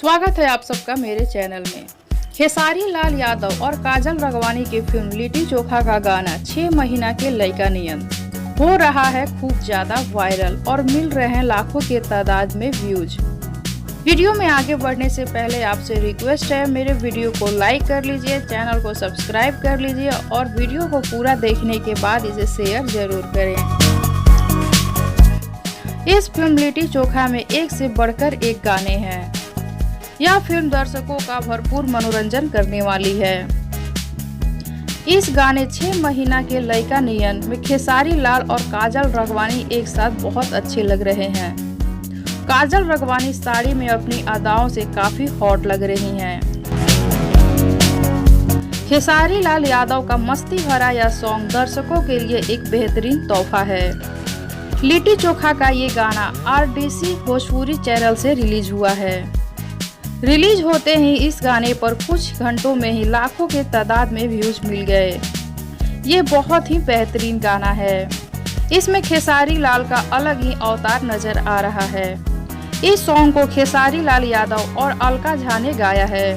स्वागत है आप सबका मेरे चैनल में। खेसारी लाल यादव और काजल राघवानी की फिल्म लिट्टी चोखा का गाना 6 महीना के लइका नियन हो रहा है खूब ज्यादा वायरल और मिल रहे हैं लाखों के तादाद में व्यूज। वीडियो में आगे बढ़ने से पहले आपसे रिक्वेस्ट है, मेरे वीडियो को लाइक कर लीजिए, चैनल को सब्सक्राइब कर लीजिए और वीडियो को पूरा देखने के बाद इसे शेयर जरूर करें। इस फिल्म लिट्टी चोखा में एक से बढ़कर एक गाने हैं। यह फिल्म दर्शकों का भरपूर मनोरंजन करने वाली है। इस गाने 6 महीना के लइका नियन में खेसारी लाल और काजल राघवानी एक साथ बहुत अच्छे लग रहे हैं। काजल राघवानी साड़ी में अपनी अदाओं से काफी हॉट लग रही हैं। खेसारी लाल यादव का मस्ती भरा यह सॉन्ग दर्शकों के लिए एक बेहतरीन तोहफा है। लिट्टी चोखा का ये गाना RDC भोजपुरी चैनल से रिलीज हुआ है। रिलीज होते ही इस गाने पर कुछ घंटों में ही लाखों के तादाद में व्यूज मिल गए। ये बहुत ही बेहतरीन गाना है। इसमें खेसारी लाल का अलग ही अवतार नजर आ रहा है। इस सॉन्ग को खेसारी लाल यादव और अलका झा ने गाया है।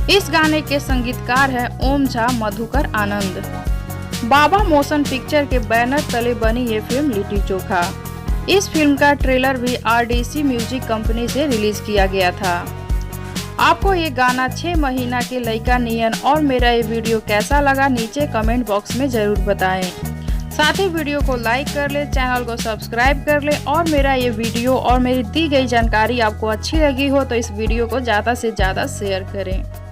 इस गाने के संगीतकार हैं ओम झा, मधुकर आनंद। बाबा मोशन पिक्चर के बैनर तले बनी ये फिल्म लिट्टी चोखा। इस फिल्म का ट्रेलर भी RDC म्यूजिक कंपनी से रिलीज किया गया था। आपको ये गाना 6 महीना के लइका नियन और मेरा ये वीडियो कैसा लगा नीचे कमेंट बॉक्स में जरूर बताएं। साथ ही वीडियो को लाइक कर ले, चैनल को सब्सक्राइब कर ले और मेरा ये वीडियो और मेरी दी गई जानकारी आपको अच्छी लगी हो तो इस वीडियो को ज़्यादा से ज़्यादा शेयर करें।